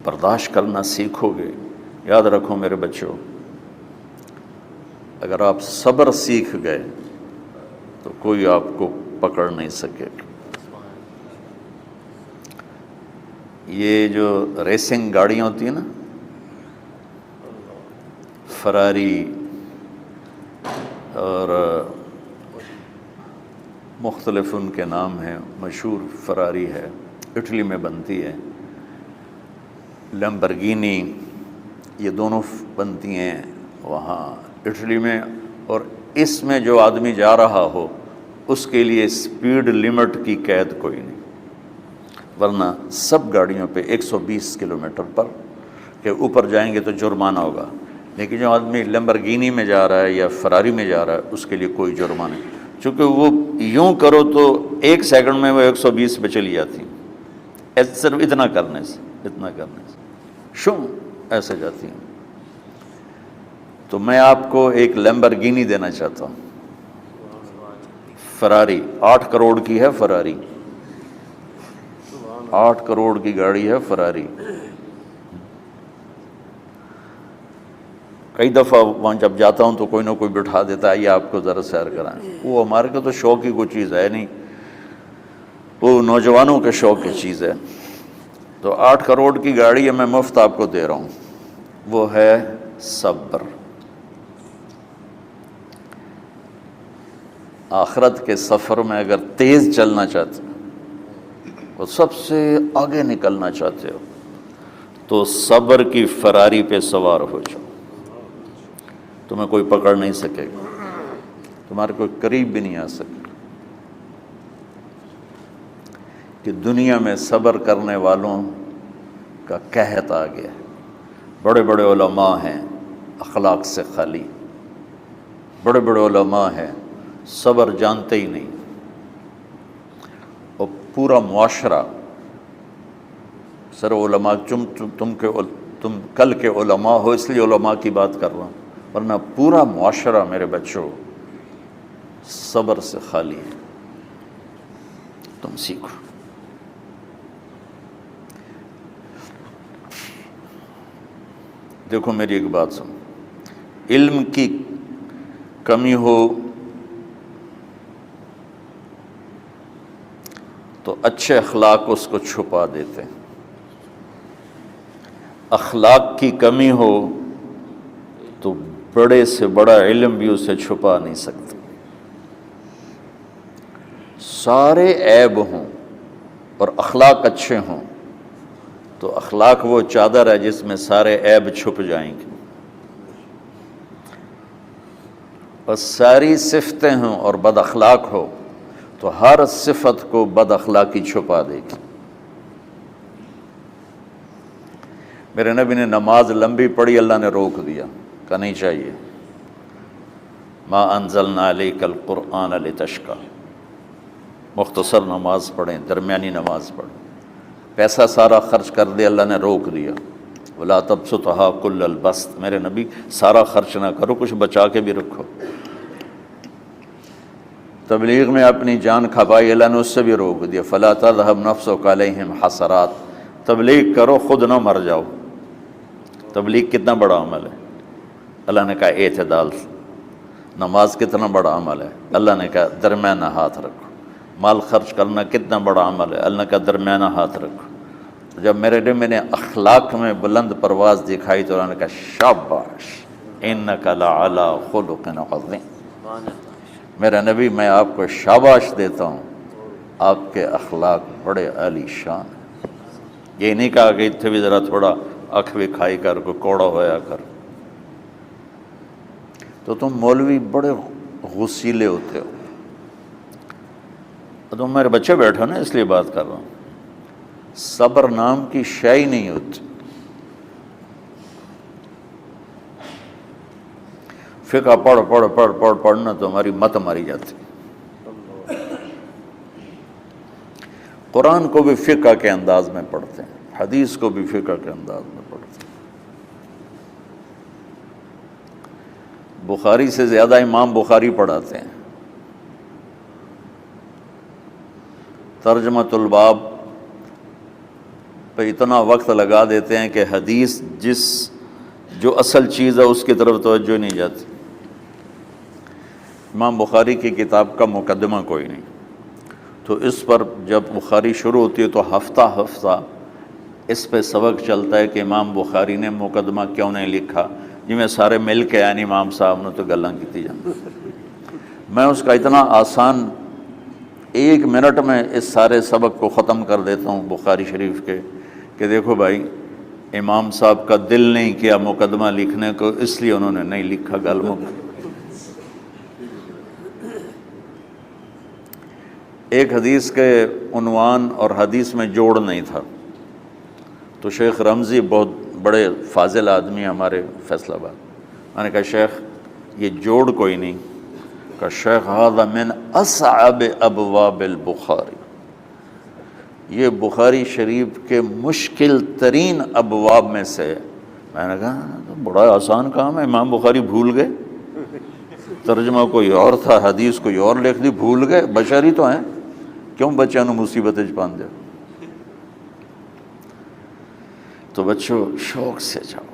برداشت کرنا سیکھو گے. یاد رکھو میرے بچوں، اگر آپ صبر سیکھ گئے تو کوئی آپ کو پکڑ نہیں سکے گا. یہ جو ریسنگ گاڑیاں ہوتی ہیں نا، فراری اور مختلف ان کے نام ہیں، مشہور فراری ہے، اٹلی میں بنتی ہے. لیمبرگینی، یہ دونوں بنتی ہیں وہاں اٹلی میں. اور اس میں جو آدمی جا رہا ہو اس کے لیے سپیڈ لمٹ کی قید کوئی نہیں، ورنہ سب گاڑیوں پہ 120 کلومیٹر پر کہ اوپر جائیں گے تو جرمانہ ہوگا. لیکن جو آدمی لیمبرگینی میں جا رہا ہے یا فراری میں جا رہا ہے اس کے لیے کوئی جرمانہ نہیں، چونکہ وہ یوں کرو تو 1 سیکنڈ میں وہ 120 پہ چلی جاتی ہیں، صرف اتنا کرنے سے شو ایسے جاتی ہیں. تو میں آپ کو ایک لیمبرگینی دینا چاہتا ہوں، فراری 8 کروڑ کی ہے. فراری 8 کروڑ کی گاڑی ہے فراری. کئی دفعہ وہاں جب جاتا ہوں تو کوئی نہ کوئی بٹھا دیتا ہے، یہ آپ کو ذرا سیر کرائیں. وہ ہمارے کو تو شوق کی کوئی چیز ہے نہیں، وہ نوجوانوں کے شوق کی چیز ہے. تو 8 کروڑ کی گاڑی ہے، میں مفت آپ کو دے رہا ہوں، وہ ہے صبر. آخرت کے سفر میں اگر تیز چلنا چاہتے اور سب سے آگے نکلنا چاہتے ہو تو صبر کی فراری پہ سوار ہو جاؤ. تمہیں کوئی پکڑ نہیں سکے گا، تمہارے کوئی قریب بھی نہیں آ سکے. کہ دنیا میں صبر کرنے والوں کا قحط آ گیا ہے. بڑے بڑے علماء ہیں اخلاق سے خالی، بڑے بڑے علماء ہیں صبر جانتے ہی نہیں. اور پورا معاشرہ سر علماء، تم کل کے علماء ہو اس لیے علماء کی بات کر رہا ہوں، ورنہ پورا معاشرہ میرے بچوں صبر سے خالی ہے. تم سیکھو. دیکھو میری ایک بات سنو، علم کی کمی ہو تو اچھے اخلاق اس کو چھپا دیتے ہیں، اخلاق کی کمی ہو تو بڑے سے بڑا علم بھی اسے چھپا نہیں سکتا. سارے عیب ہوں اور اخلاق اچھے ہوں تو اخلاق وہ چادر ہے جس میں سارے عیب چھپ جائیں گے. اور ساری صفتیں ہوں اور بد اخلاق ہو تو ہر صفت کو بد اخلاقی چھپا دے گی. میرے نبی نے نماز لمبی پڑھی، اللہ نے روک دیا، کہا نہیں چاہیے. ما انزلنا علیک القرآن لتشقی، مختصر نماز پڑھیں، درمیانی نماز پڑھیں. پیسہ سارا خرچ کر دے، اللہ نے روک دیا. ولا تبسطها کل البسط، میرے نبی سارا خرچ نہ کرو، کچھ بچا کے بھی رکھو. تبلیغ میں اپنی جان کھپائی، اللہ نے اس سے بھی روک دیا. فلا تذهب نفسك علیہم حسرات، تبلیغ کرو خود نہ مر جاؤ. تبلیغ کتنا بڑا عمل ہے، اللہ نے کہا اعتدال. نماز کتنا بڑا عمل ہے، اللہ نے کہا درمیانہ ہاتھ رکھو. مال خرچ کرنا کتنا بڑا عمل ہے، اللہ کا درمیانہ ہاتھ رکھو. جب میرے نے میں نے اخلاق میں بلند پرواز دکھائی تو اللہ نے کہا شاباش انک لعلی خلق عظیم. میرا نبی میں آپ کو شاباش دیتا ہوں، آپ کے اخلاق بڑے عالی شان ہیں. یہ نہیں کہا کہ اتنے بھی ذرا تھوڑا اکھ بھی کھائی کر کوئی کوڑا ہویا کر. تو تم مولوی بڑے غسیلے ہوتے ہو. تم میرے بچے بیٹھو نا اس لیے بات کر رہا ہوں. صبر نام کی شے ہی نہیں ہوتی. فقہ پڑھنا تو ہماری مت ماری جاتی. قرآن کو بھی فقہ کے انداز میں پڑھتے ہیں، حدیث کو بھی فقہ کے انداز میں پڑھتے ہیں. بخاری سے زیادہ امام بخاری پڑھاتے ہیں. ترجمۃ الباب پہ اتنا وقت لگا دیتے ہیں کہ حدیث جو اصل چیز ہے اس کی طرف توجہ نہیں جاتی۔ امام بخاری کی کتاب کا مقدمہ کوئی نہیں، تو اس پر جب بخاری شروع ہوتی ہے تو ہفتہ ہفتہ اس پہ سبق چلتا ہے کہ امام بخاری نے مقدمہ کیوں نہیں لکھا، جی میں سارے مل کے یعنی امام صاحب نے تو گلاں کی جان۔ میں اس کا اتنا آسان 1 منٹ میں اس سارے سبق کو ختم کر دیتا ہوں بخاری شریف کے، کہ دیکھو بھائی امام صاحب کا دل نہیں کیا مقدمہ لکھنے کو، اس لیے انہوں نے نہیں لکھا۔ گلموں ایک حدیث کے عنوان اور حدیث میں جوڑ نہیں تھا، تو شیخ رمزی بہت بڑے فاضل آدمی ہمارے فیصل آباد، میں نے کہا شیخ یہ جوڑ کوئی نہیں، کہا شیخ ھذا من اصعب ابواب البخاری، یہ بخاری شریف کے مشکل ترین ابواب میں سے۔ میں نے کہا تو بڑا آسان کام ہے، امام بخاری بھول گئے، ترجمہ کوئی اور تھا، حدیث کوئی اور لکھ دی، بھول گئے، بشر ہی تو ہیں، کیوں بچوں نے مصیبت پان دیا۔ تو بچوں شوق سے جاؤ،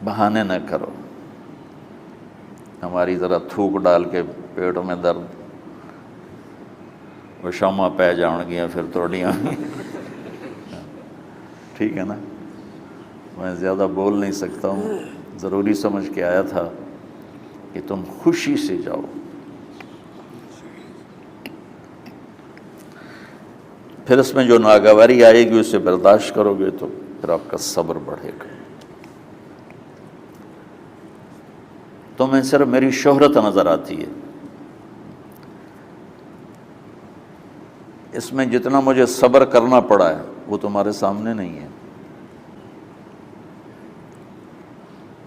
بہانے نہ کرو، ہماری ذرا تھوک ڈال کے پیٹوں میں درد، وہ شامہ پہ جاؤں گیا پھر توڑیاں، ٹھیک ہے نا۔ میں زیادہ بول نہیں سکتا ہوں، ضروری سمجھ کے آیا تھا کہ تم خوشی سے جاؤ۔ پھر اس میں جو ناگواری آئے گی اسے برداشت کرو گے تو پھر آپ کا صبر بڑھے گا۔ تو میں صرف میری شہرت نظر آتی ہے، اس میں جتنا مجھے صبر کرنا پڑا ہے وہ تمہارے سامنے نہیں ہے،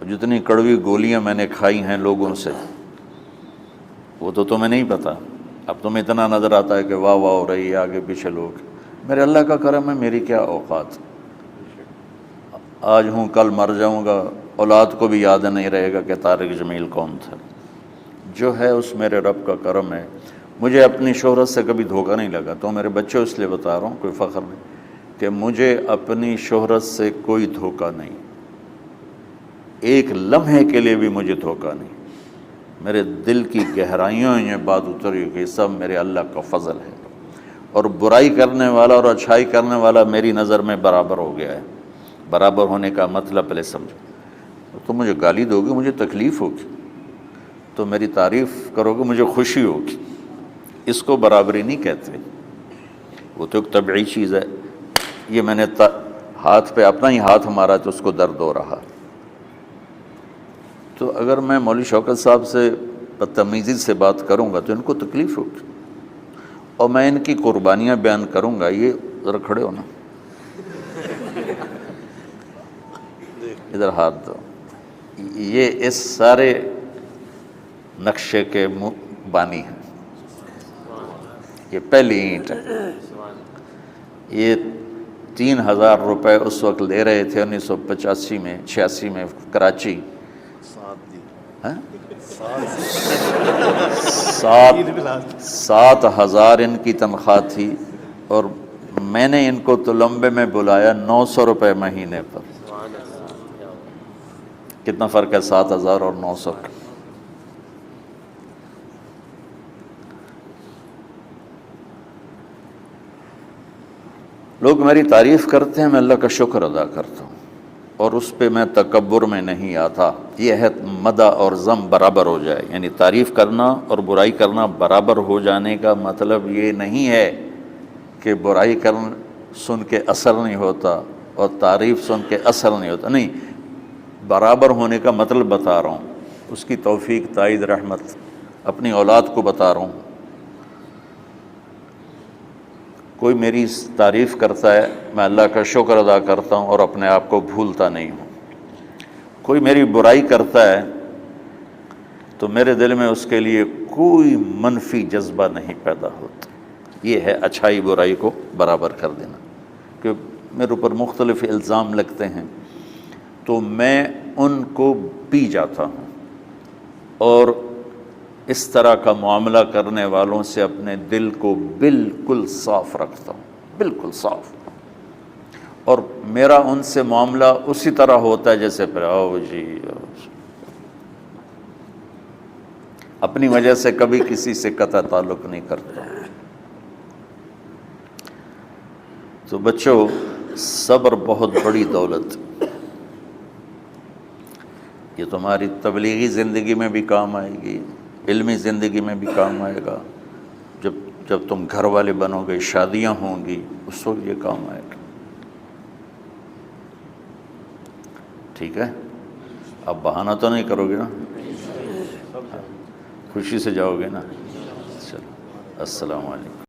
جتنی کڑوی گولیاں میں نے کھائی ہیں لوگوں سے وہ تو تمہیں نہیں پتا۔ اب تمہیں اتنا نظر آتا ہے کہ واہ واہ ہو رہی ہے آگے پیچھے لوگ، میرے اللہ کا کرم ہے، میری کیا اوقات، آج ہوں کل مر جاؤں گا، اولاد کو بھی یاد نہیں رہے گا کہ طارق جمیل کون تھا۔ جو ہے اس میرے رب کا کرم ہے، مجھے اپنی شہرت سے کبھی دھوکہ نہیں لگا۔ تو میرے بچوں اس لیے بتا رہا ہوں، کوئی فخر نہیں، کہ مجھے اپنی شہرت سے کوئی دھوکہ نہیں، ایک لمحے کے لیے بھی مجھے دھوکہ نہیں۔ میرے دل کی گہرائیوں یہ بات اتری کہ سب میرے اللہ کا فضل ہے، اور برائی کرنے والا اور اچھائی کرنے والا میری نظر میں برابر ہو گیا ہے۔ برابر ہونے کا مطلب پہلے سمجھو، تو مجھے گالی دو گے مجھے تکلیف ہوگی، تو میری تعریف کرو گے مجھے خوشی ہوگی، اس کو برابری نہیں کہتے، وہ تو ایک طبعی چیز ہے۔ یہ میں نے ہاتھ پہ اپنا ہی ہاتھ مارا تو اس کو درد ہو رہا، تو اگر میں مولوی شوکت صاحب سے بدتمیزی سے بات کروں گا تو ان کو تکلیف ہوگی، اور میں ان کی قربانیاں بیان کروں گا۔ یہ ذرا کھڑے ہونا، ادھر ہاتھ دو، یہ اس سارے نقشے کے بانی ہیں، یہ پہلی اینٹ ہے۔ یہ 3000 روپے اس وقت لے رہے تھے 1985 میں 86 میں کراچی، 7,000 ان کی تنخواہ تھی، اور میں نے ان کو تلمبے میں بلایا 900 روپے مہینے پر۔ کتنا فرق ہے 7,000 اور 900 کا؟ لوگ میری تعریف کرتے ہیں، میں اللہ کا شکر ادا کرتا ہوں، اور اس پہ میں تکبر میں نہیں آتا۔ یہ ہے مدح اور ذم برابر ہو جائے، یعنی تعریف کرنا اور برائی کرنا برابر ہو جانے کا مطلب یہ نہیں ہے کہ برائی سن کے اثر نہیں ہوتا اور تعریف سن کے اثر نہیں ہوتا، نہیں، برابر ہونے کا مطلب بتا رہا ہوں، اس کی توفیق، تائید، رحمت اپنی اولاد کو بتا رہا ہوں۔ کوئی میری تعریف کرتا ہے میں اللہ کا شکر ادا کرتا ہوں اور اپنے آپ کو بھولتا نہیں ہوں، کوئی میری برائی کرتا ہے تو میرے دل میں اس کے لیے کوئی منفی جذبہ نہیں پیدا ہوتا۔ یہ ہے اچھائی برائی کو برابر کر دینا۔ کہ میرے اوپر مختلف الزام لگتے ہیں تو میں ان کو پی جاتا ہوں، اور اس طرح کا معاملہ کرنے والوں سے اپنے دل کو بالکل صاف رکھتا ہوں، بالکل صاف، اور میرا ان سے معاملہ اسی طرح ہوتا ہے جیسے پھر آؤ جی اپنی وجہ سے کبھی کسی سے قطع تعلق نہیں کرتا۔ تو بچوں، صبر بہت بڑی دولت، یہ تمہاری تبلیغی زندگی میں بھی کام آئے گی، علمی زندگی میں بھی کام آئے گا، جب تم گھر والے بنو گے، شادیاں ہوں گی، اس وقت یہ کام آئے گا۔ ٹھیک ہے، اب بہانہ تو نہیں کرو گے نا، خوشی سے جاؤ گے نا؟ چلو، السلام علیکم۔